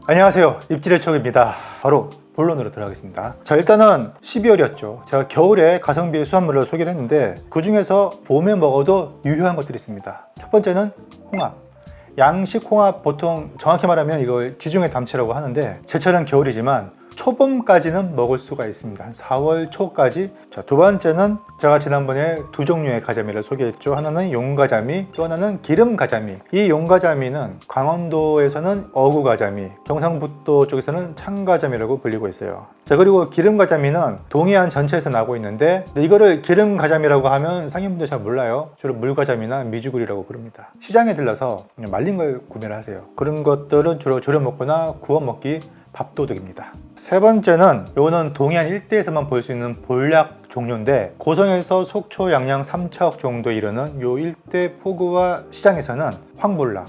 안녕하세요, 입질의 촉입니다. 바로 본론으로 들어가겠습니다. 자, 일단은 12월이었죠. 제가 겨울에 가성비 수산물을 소개를 했는데 그 중에서 봄에 먹어도 유효한 것들이 있습니다. 첫 번째는 홍합. 양식 홍합, 보통 정확히 말하면 이걸 지중해 담치라고 하는데 제철은 겨울이지만 초봄까지는 먹을 수가 있습니다. 한 4월 초까지. 자, 두 번째는 제가 지난번에 두 종류의 가자미를 소개했죠. 하나는 용가자미, 또 하나는 기름가자미. 이 용가자미는 강원도에서는 어구가자미, 경상북도 쪽에서는 창가자미라고 불리고 있어요. 자, 그리고 기름가자미는 동해안 전체에서 나고 있는데 이거를 기름가자미라고 하면 상인분들 잘 몰라요. 주로 물가자미나 미주구리라고 부릅니다. 시장에 들러서 말린 걸 구매를 하세요. 그런 것들은 주로 졸여 먹거나 구워 먹기 밥도둑입니다. 세 번째는 이거는 동해안 일대에서만 볼 수 있는 볼락 종류인데 고성에서 속초, 양양, 삼척 정도 이르는 이 일대 포구와 시장에서는 황볼락,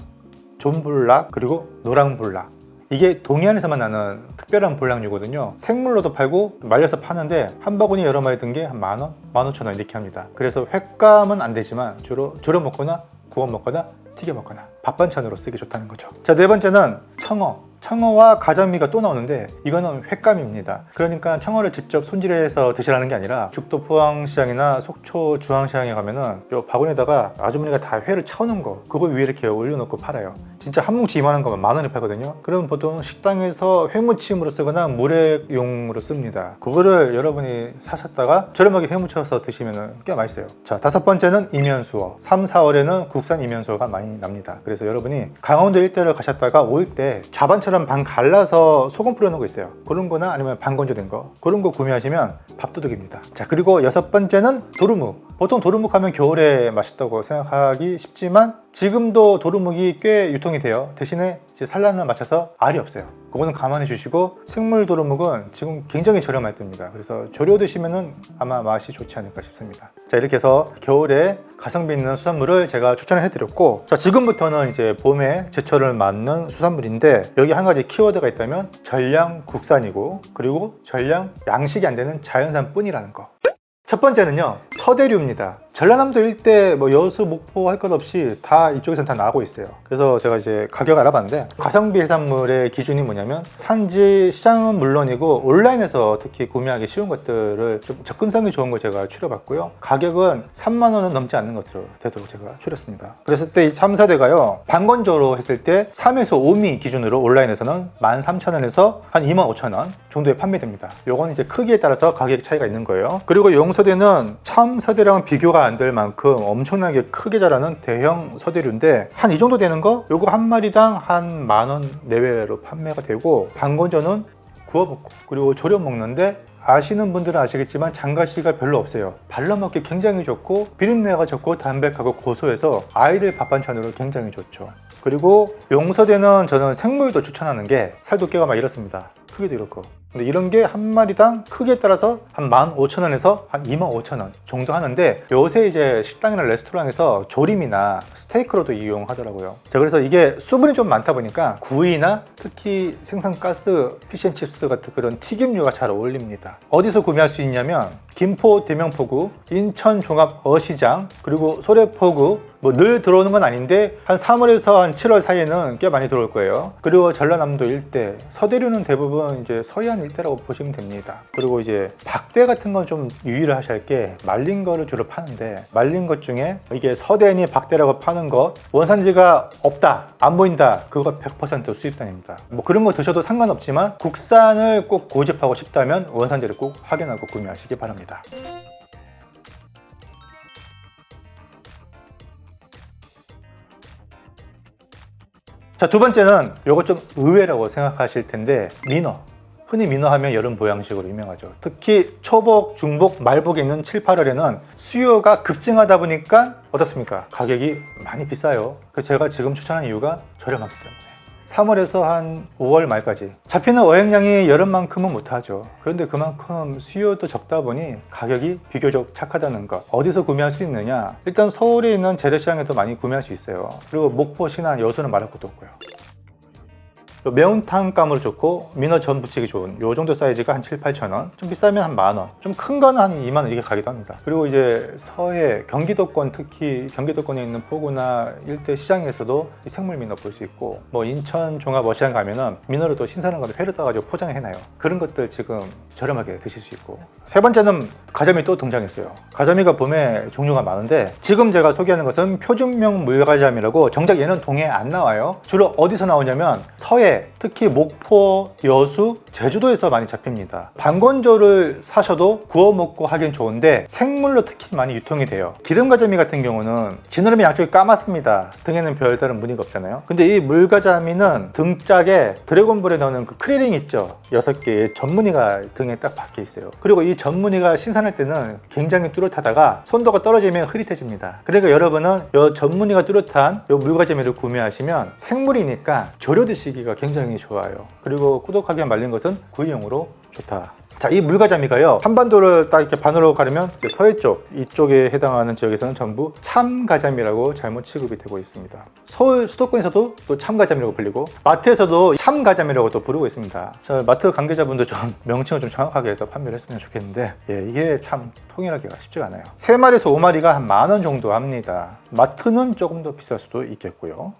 존볼락, 그리고 노랑볼락, 이게 동해안에서만 나는 특별한 볼락류거든요. 생물로도 팔고 말려서 파는데 한 바구니 여러 마리 든 게 한 만원, 15,000원 이렇게 합니다. 그래서 횟감은 안 되지만 주로 졸여 먹거나 구워 먹거나 튀겨 먹거나 밥 반찬으로 쓰기 좋다는 거죠. 자, 네 번째는 청어. 청어와 가자미가 또 나오는데 이거는 횟감입니다. 그러니까 청어를 직접 손질해서 드시라는 게 아니라 죽도 포항시장이나 속초 중앙시장에 가면은 요 바구니에다가 아주머니가 다 회를 쳐놓은 거 그거 위에 이렇게 올려놓고 팔아요. 진짜 한 뭉치 이만한 거면 10,000원에 팔거든요. 그럼 보통 식당에서 회무침으로 쓰거나 물회용으로 씁니다. 그거를 여러분이 사셨다가 저렴하게 회무쳐서 드시면 꽤 맛있어요. 자, 다섯 번째는 이면수어. 3, 4월에는 국산 이면수어가 많이 납니다. 그래서 여러분이 강원도 일대를 가셨다가 올 때 자반처럼 반 갈라서 소금 뿌려놓은 거 있어요. 그런 거나 아니면 반 건조된 거, 그런 거 구매하시면 밥도둑입니다. 자, 그리고 여섯 번째는 도루묵. 보통 도루묵 하면 겨울에 맛있다고 생각하기 쉽지만 지금도 도루묵이 꽤 유통이 돼요. 대신에 이제 산란을 맞춰서 알이 없어요. 그거는 감안해 주시고, 생물 도루묵은 지금 굉장히 저렴할 때입니다. 그래서 조려 드시면은 아마 맛이 좋지 않을까 싶습니다. 자, 이렇게 해서 겨울에 가성비 있는 수산물을 제가 추천해 드렸고, 자, 지금부터는 이제 봄에 제철을 맞는 수산물인데 여기 한 가지 키워드가 있다면 전량 국산이고, 그리고 전량 양식이 안 되는 자연산 뿐이라는 거. 첫 번째는요, 서대류입니다. 전라남도 일대 뭐 여수, 목포 할 것 없이 다 이쪽에서는 다 나오고 있어요. 그래서 제가 이제 가격 알아봤는데 가성비 해산물의 기준이 뭐냐면 산지 시장은 물론이고 온라인에서 특히 구매하기 쉬운 것들을 좀 접근성이 좋은 걸 제가 추려봤고요. 가격은 3만 원은 넘지 않는 것으로 되도록 제가 추렸습니다. 그랬을 때 이 참사대가요, 반건조로 했을 때 3에서 5미 기준으로 온라인에서는 13,000원에서 한 25,000원 정도에 판매됩니다. 요건 이제 크기에 따라서 가격 차이가 있는 거예요. 그리고 용서대는 참서대랑 비교가 안 될 만큼 엄청나게 크게 자라는 대형 서대류인데 한 이 정도 되는 거 요거 한 마리당 한 10,000원 내외로 판매가 되고, 반건조는 구워 먹고 그리고 졸여 먹는데 아시는 분들은 아시겠지만 장가시가 별로 없어요. 발라먹기 굉장히 좋고 비린내가 적고 담백하고 고소해서 아이들 밥 반찬으로 굉장히 좋죠. 그리고 용서대는 저는 생물도 추천하는 게 살 두께가 막 이렇습니다. 크기도 이렇고. 근데 이런 게 한 마리당 크기에 따라서 한 15,000원에서 한 25,000원 정도 하는데 요새 이제 식당이나 레스토랑에서 조림이나 스테이크로도 이용하더라고요. 자, 그래서 이게 수분이 좀 많다 보니까 구이나 특히 생선가스, 피쉬앤칩스 같은 그런 튀김류가 잘 어울립니다. 어디서 구매할 수 있냐면 김포 대명포구, 인천 종합 어시장, 그리고 소래포구, 뭐 늘 들어오는 건 아닌데 한 3월에서 한 7월 사이에는 꽤 많이 들어올 거예요. 그리고 전라남도 일대, 서대류는 대부분 이제 서해안 일대라고 보시면 됩니다. 그리고 이제 박대 같은 건 좀 유의를 하셔야 할 게 말린 거를 주로 파는데 말린 것 중에 이게 서대니 박대라고 파는 거 원산지가 없다, 안 보인다, 그거 100% 수입산입니다. 뭐 그런 거 드셔도 상관없지만 국산을 꼭 고집하고 싶다면 원산지를 꼭 확인하고 구매하시기 바랍니다. 자, 두 번째는 요거 좀 의외라고 생각하실 텐데 민어. 흔히 민어 하면 여름 보양식으로 유명하죠. 특히 초복, 중복, 말복에 있는 7, 8월에는 수요가 급증하다 보니까 어떻습니까? 가격이 많이 비싸요. 그래서 제가 지금 추천한 이유가 저렴하기 때문에. 3월에서 한 5월 말까지 잡히는 어획량이 여름만큼은 못하죠. 그런데 그만큼 수요도 적다 보니 가격이 비교적 착하다는 것. 어디서 구매할 수 있느냐? 일단 서울에 있는 재래시장에도 많이 구매할 수 있어요. 그리고 목포, 신안, 여수는 말할 것도 없고요. 매운탕감으로 좋고 민어전 부치기 좋은 요 정도 사이즈가 한 7, 8천 원, 좀 비싸면 한 만 원, 좀 큰 거는 한 2만 원 이렇게 가기도 합니다. 그리고 이제 서해 경기도권, 특히 경기도권에 있는 포구나 일대 시장에서도 이 생물 민어 볼 수 있고, 뭐 인천 종합 어시장 가면은 민어를 또 신선한 거를 회로 떠가지고 포장해 놔요. 그런 것들 지금 저렴하게 드실 수 있고. 세 번째는 가자미 또 등장했어요. 가자미가 봄에 종류가 많은데 지금 제가 소개하는 것은 표준명 물가자미라고, 정작 얘는 동해에 안 나와요. 주로 어디서 나오냐면 서해, 특히 목포, 여수, 제주도에서 많이 잡힙니다. 반건조를 사셔도 구워 먹고 하긴 좋은데 생물로 특히 많이 유통이 돼요. 기름가자미 같은 경우는 지느러미 양쪽이 까맣습니다. 등에는 별다른 무늬가 없잖아요. 근데 이 물가자미는 등짝에 드래곤볼에 넣는 그 크리링 있죠, 6개의 전무늬가 등에 딱 박혀 있어요. 그리고 이 전무늬가 신선할 때는 굉장히 뚜렷하다가 손도가 떨어지면 흐릿해집니다. 그러니까 여러분은 이 전무늬가 뚜렷한 이 물가자미를 구매하시면 생물이니까 졸여 드시기가 굉장히 좋아요. 그리고 꾸덕하게 말린 것은 구이용으로 좋다. 자, 이 물가자미가요, 한반도를 딱 이렇게 반으로 가르면 이제 서해 쪽, 이쪽에 해당하는 지역에서는 전부 참가자미라고 잘못 취급이 되고 있습니다. 서울 수도권에서도 또 참가자미라고 불리고, 마트에서도 참가자미라고 또 부르고 있습니다. 자, 마트 관계자분도 좀 명칭을 좀 정확하게 해서 판매를 했으면 좋겠는데, 이게 참 통일하기가 쉽지가 않아요. 3마리에서 5마리가 한 만 원 정도 합니다. 마트는 조금 더 비쌀 수도 있겠고요.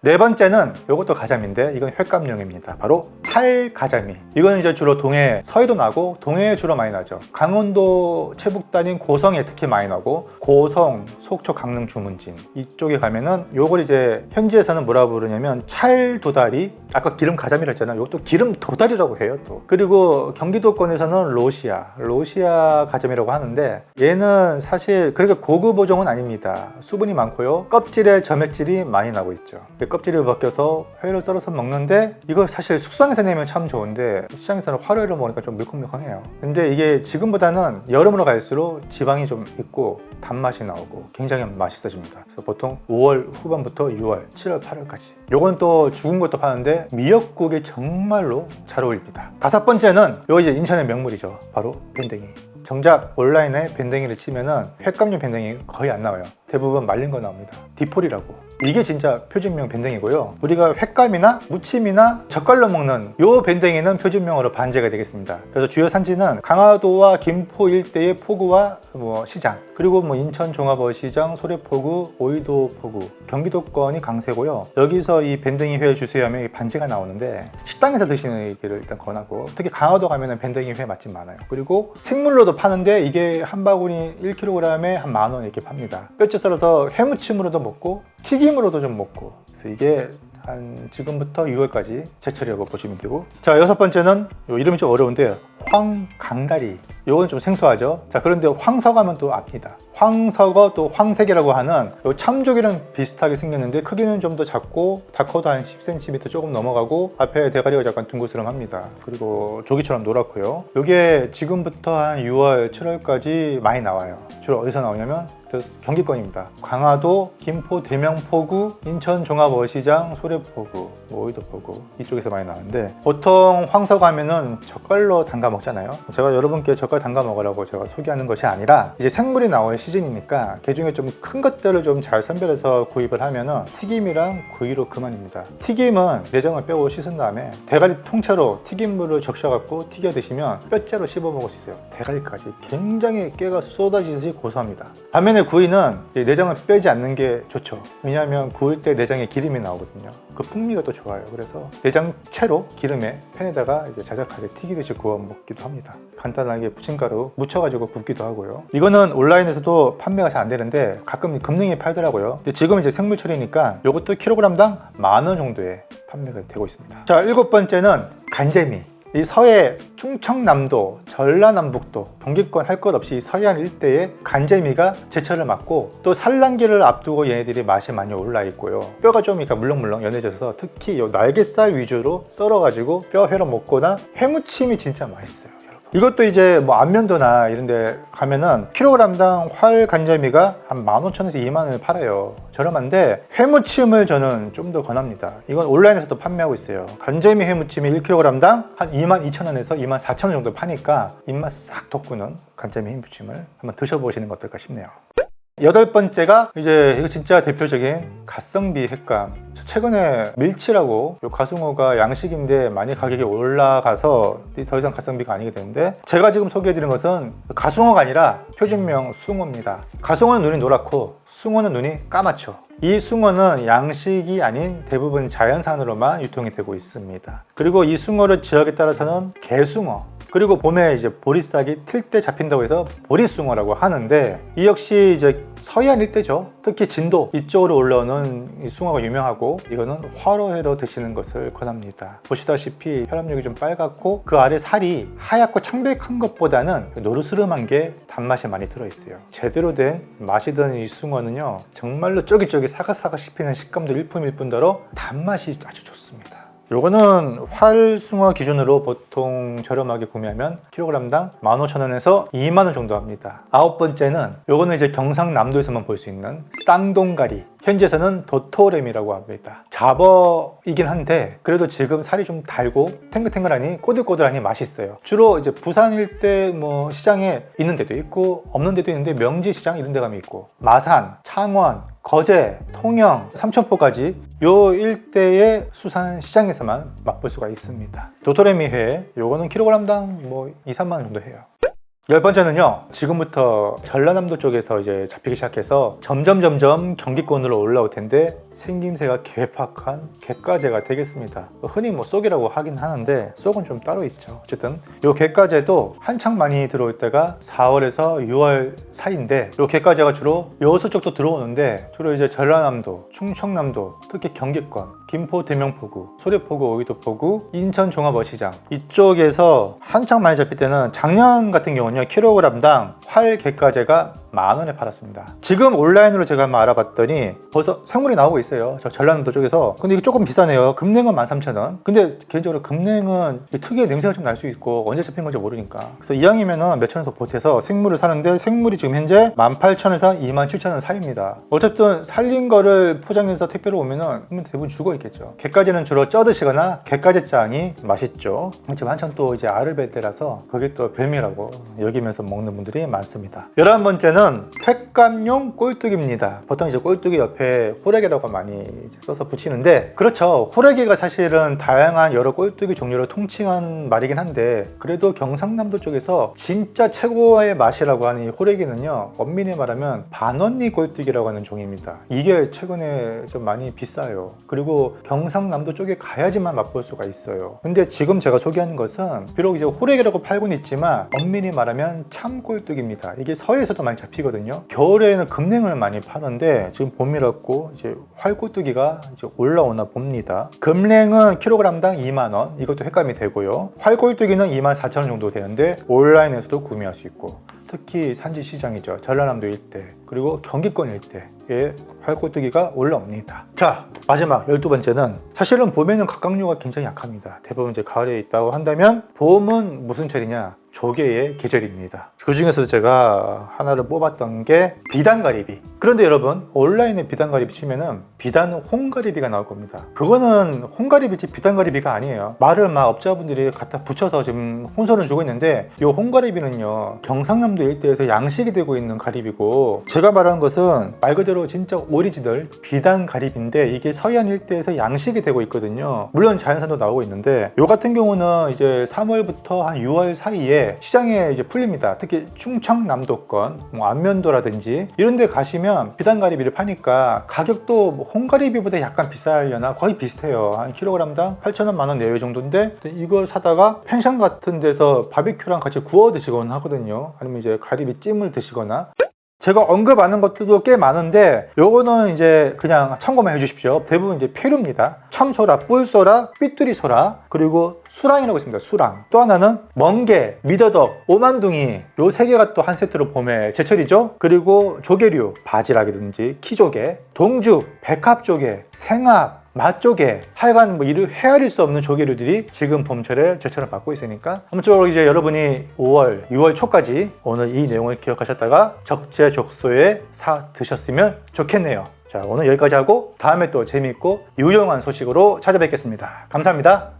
네 번째는 이것도 가자미인데 이건 횟감용입니다. 바로 찰가자미. 이거는 이제 주로 동해, 서해도 나고 동해에 주로 많이 나죠. 강원도 최북단인 고성에 특히 많이 나고, 고성, 속초, 강릉, 주문진 이쪽에 가면은 요걸 이제 현지에서는 뭐라 부르냐면 찰도다리, 아까 기름 가자미라 했잖아요. 이것도 기름 도다리라고 해요 또. 그리고 경기도권에서는 로시아 가자미라고 하는데, 얘는 사실 그렇게 고급 어종은 아닙니다. 수분이 많고요, 껍질에 점액질이 많이 나고 있죠. 껍질을 벗겨서 회를 썰어서 먹는데, 이거 사실 숙성해서 내면 참 좋은데 시장에서는 화로회로 먹으니까 좀 물컹물컹해요. 근데 이게 지금보다는 여름으로 갈수록 지방이 좀 있고 단맛이 나오고 굉장히 맛있어집니다. 그래서 보통 5월 후반부터 6월, 7월, 8월까지. 요건 또 죽은 것도 파는데 미역국에 정말로 잘 어울립니다. 다섯 번째는 요 이제 인천의 명물이죠. 바로 밴댕이. 정작 온라인에 밴댕이를 치면은 횟감용 밴댕이 거의 안 나와요. 대부분 말린 거 나옵니다. 디폴이라고. 이게 진짜 표준명 밴댕이고요. 우리가 횟감이나 무침이나 젓갈로 먹는 요 밴댕이는 표준명으로 반제가 되겠습니다. 그래서 주요 산지는 강화도와 김포 일대의 포구와 시장, 그리고 인천 종합어시장, 소래포구, 오이도 포구, 경기도권이 강세고요. 여기서 이 밴댕이 회 주세요 하면 반제가 나오는데 식당에서 드시는 얘기를 일단 권하고, 특히 강화도 가면은 밴댕이 회 맛집 많아요. 그리고 생물로도 파는데 이게 한 바구니 1kg에 한 만 원 이렇게 팝니다. 뼈째 썰어서 회무침으로도 먹고 튀김으로도 좀 먹고, 그래서 이게 한 지금부터 6월까지 제철이라고 보시면 되고. 자, 여섯 번째는 이름이 좀 어려운데 황강다리. 요건 좀 생소하죠. 자, 그런데 황석하면 또 압니다. 황석어, 또 황색이라고 하는 요 참조기랑 비슷하게 생겼는데 크기는 좀 더 작고, 다커도 한 10cm 조금 넘어가고, 앞에 대가리가 약간 둥그스름합니다. 그리고 조기처럼 노랗고요. 요게 지금부터 한 6월, 7월까지 많이 나와요. 주로 어디서 나오냐면 경기권입니다. 강화도, 김포, 대명포구, 인천 종합어시장, 소래포구, 오이도포구 이쪽에서 많이 나오는데, 보통 황석 하면은 젓갈로 담가 먹잖아요. 제가 여러분께 젓갈 담가 먹으라고 제가 소개하는 것이 아니라, 이제 생물이 나올 시즌이니까 그 중에 좀 큰 것들을 좀 잘 선별해서 구입을 하면은 튀김이랑 구이로 그만입니다. 튀김은 내장을 빼고 씻은 다음에 대가리 통째로 튀김물을 적셔갖고 튀겨 드시면 뼈째로 씹어 먹을 수 있어요. 대가리까지 굉장히 깨가 쏟아지듯이 고소합니다. 반면에 구이는 내장을 빼지 않는 게 좋죠. 왜냐하면 구울 때 내장에 기름이 나오거든요. 그 풍미가 또 좋아요. 그래서 내장채로 기름에 팬에다가 이제 자작하게 튀기듯이 구워 먹기도 합니다. 간단하게 부침가루 묻혀가지고 굽기도 하고요. 이거는 온라인에서도 판매가 잘 안 되는데 가끔 금능에 팔더라고요. 근데 지금 이제 생물철이니까 이것도 킬로그램당 10,000원 정도에 판매가 되고 있습니다. 자, 일곱 번째는 간재미. 이 서해 충청남도, 전라남북도, 경기권 할 것 없이 이 서해안 일대에 간재미가 제철을 맞고, 또 산란기를 앞두고 얘네들이 맛이 많이 올라 있고요. 뼈가 좀 물렁물렁 연해져서 특히 이 날개살 위주로 썰어가지고 뼈 회로 먹거나 회무침이 진짜 맛있어요. 이것도 이제 안면도나 이런 데 가면은 킬로그램당 활 간재미가 한 15,000원에서 20,000원을 팔아요. 저렴한데 회무침을 저는 좀 더 권합니다. 이건 온라인에서도 판매하고 있어요. 간재미 회무침이 1kg당 한 22,000원에서 24,000원 정도 파니까 입맛 싹 돋구는 간재미 회무침을 한번 드셔보시는 거 어떨까 싶네요. 8번째가 이제 이거 진짜 대표적인 가성비 횟감. 최근에 밀치라고 가숭어가 양식인데 많이 가격이 올라가서 더 이상 가성비가 아니게 되는데, 제가 지금 소개해드린 것은 가숭어가 아니라 표준명 숭어입니다. 가숭어는 눈이 노랗고 숭어는 눈이 까맣죠. 이 숭어는 양식이 아닌 대부분 자연산으로만 유통이 되고 있습니다. 그리고 이 숭어를 지역에 따라서는 개숭어, 그리고 봄에 이제 보리싹이 틀 때 잡힌다고 해서 보리숭어라고 하는데, 이 역시 이제 서해안 일대죠. 특히 진도 이쪽으로 올라오는 이 숭어가 유명하고, 이거는 화로회로 드시는 것을 권합니다. 보시다시피 혈압력이 좀 빨갛고 그 아래 살이 하얗고 창백한 것보다는 노르스름한 게 단맛이 많이 들어있어요. 제대로 된 맛이 드는 이 숭어는요, 정말로 쫄깃쫄깃 사각사각 씹히는 식감도 일품일뿐더러 단맛이 아주 좋습니다. 요거는 활숭어 기준으로 보통 저렴하게 구매하면 킬로그램당 15,000원에서 20,000원 정도 합니다. 9번째는 요거는 이제 경상남도에서만 볼 수 있는 쌍동가리, 현지에서는 도토렘이라고 합니다. 잡어이긴 한데 그래도 지금 살이 좀 달고 탱글탱글하니 꼬들꼬들하니 맛있어요. 주로 이제 부산 일대 뭐 시장에 있는 데도 있고 없는 데도 있는데, 명지시장 이런 데 가면 있고, 마산, 창원, 거제, 통영, 삼천포까지 요 일대의 수산시장에서만 맛볼 수가 있습니다. 도토레미 회, 요거는 킬로그램당 뭐 2-3만 원 정도 해요. 10번째는요, 지금부터 전라남도 쪽에서 이제 잡히기 시작해서 점점 경기권으로 올라올 텐데 생김새가 개팍한 갯가재가 되겠습니다. 흔히 뭐 쏙이라고 하긴 하는데 쏙은 좀 따로 있죠. 어쨌든 요 갯가재도 한창 많이 들어올 때가 4월에서 6월 사이인데, 요 갯가재가 주로 여수 쪽도 들어오는데 주로 이제 전라남도, 충청남도, 특히 경기권, 김포 대명포구, 소래포구, 오이도포구, 인천 종합어시장 이쪽에서 한창 많이 잡힐 때는 작년 같은 경우는요, 킬로그램당 활 갯가재가 10,000원에 팔았습니다. 지금 온라인으로 제가 한번 알아봤더니 벌써 생물이 나오고 있어요. 저 전라남도 쪽에서. 근데 이게 조금 비싸네요. 금냉은 13,000원. 근데 개인적으로 금냉은 특유의 냄새가 좀 날 수 있고 언제 잡힌 건지 모르니까, 그래서 이왕이면은 몇천 원 더 보태서 생물을 사는데, 생물이 지금 현재 18,000원에서 27,000원 사이입니다. 어쨌든 살린 거를 포장해서 택배로 오면은 대부분 죽어 있겠죠. 갯가재는 주로 쪄 드시거나 갯가재장이 맛있죠. 지금 한참 또 이제 알을 뵐 때라서 그게 또 별미라고 여기면서 먹는 분들이 많습니다. 11번째는 횟감용 꼴뚜기입니다. 보통 이제 꼴뚜기 옆에 호래개라고 많이 써서 붙이는데, 그렇죠. 호래개가 사실은 다양한 여러 꼴뚜기 종류를 통칭한 말이긴 한데, 그래도 경상남도 쪽에서 진짜 최고의 맛이라고 하는 이 호래개는요, 엄밀히 말하면 반언니 꼴뚜기라고 하는 종입니다. 이게 최근에 좀 많이 비싸요. 그리고 경상남도 쪽에 가야지만 맛볼 수가 있어요. 근데 지금 제가 소개하는 것은 비록 이제 호래개라고 팔고는 있지만 엄밀히 말하면 참 꼴뚜기입니다. 이게 서해에서도 많이 잡히거든요. 겨울에는 금냉을 많이 파는데 지금 봄이라고 이제 활꼴뚜기가 이제 올라오나 봅니다. 금냉은 킬로그램당 2만원, 이것도 횟감이 되고요. 활꼴뚜기는 24,000원 정도 되는데 온라인에서도 구매할 수 있고, 특히 산지시장이죠. 전라남도 일대, 그리고 경기권 일대에 활꼴뚜기가 올라옵니다. 자, 마지막 12번째는 사실은 봄에는 갑각류가 굉장히 약합니다. 대부분 이제 가을에 있다고 한다면 봄은 무슨 철이냐? 조개의 계절입니다. 그 중에서도 제가 하나를 뽑았던 게 비단가리비. 그런데 여러분, 온라인에 비단가리비 치면은 비단 홍가리비가 나올 겁니다. 그거는 홍가리비지 비단가리비가 아니에요. 말을 막 업자분들이 갖다 붙여서 지금 혼선을 주고 있는데, 이 홍가리비는요, 경상남도 일대에서 양식이 되고 있는 가리비고, 제가 말하는 것은 말 그대로 진짜 오리지널 비단가리비인데 이게 서해안 일대에서 양식이 되고 있거든요. 물론 자연산도 나오고 있는데, 요 같은 경우는 이제 3월부터 한 6월 사이에 시장에 이제 풀립니다. 특히 충청남도권, 뭐 안면도라든지 이런 데 가시면 비단가리비를 파니까 가격도 뭐 홍가리비보다 약간 비싸려나 거의 비슷해요. 한 킬로그램당 8,000원, 만원 내외 정도인데, 이걸 사다가 펜션 같은 데서 바비큐랑 같이 구워 드시거나 하거든요. 아니면 이제 가리비 찜을 드시거나. 제가 언급하는 것들도 꽤 많은데 요거는 이제 그냥 참고만 해주십시오. 대부분 이제 페루입니다. 참소라, 뿔소라, 삐뚤이소라, 그리고 수랑이라고 있습니다. 수랑. 또 하나는 멍게, 미더덕, 오만둥이, 요 세 개가 또 한 세트로 봄에 제철이죠. 그리고 조개류, 바지락이든지 키조개, 동죽, 백합조개, 생합, 맛조개, 하여간 뭐 이를 헤아릴 수 없는 조개류들이 지금 봄철에 제철을 받고 있으니까, 아무쪼록 이제 여러분이 5월, 6월 초까지 오늘 이 내용을 기억하셨다가 적재적소에 사 드셨으면 좋겠네요. 자, 오늘 여기까지 하고 다음에 또 재미있고 유용한 소식으로 찾아뵙겠습니다. 감사합니다.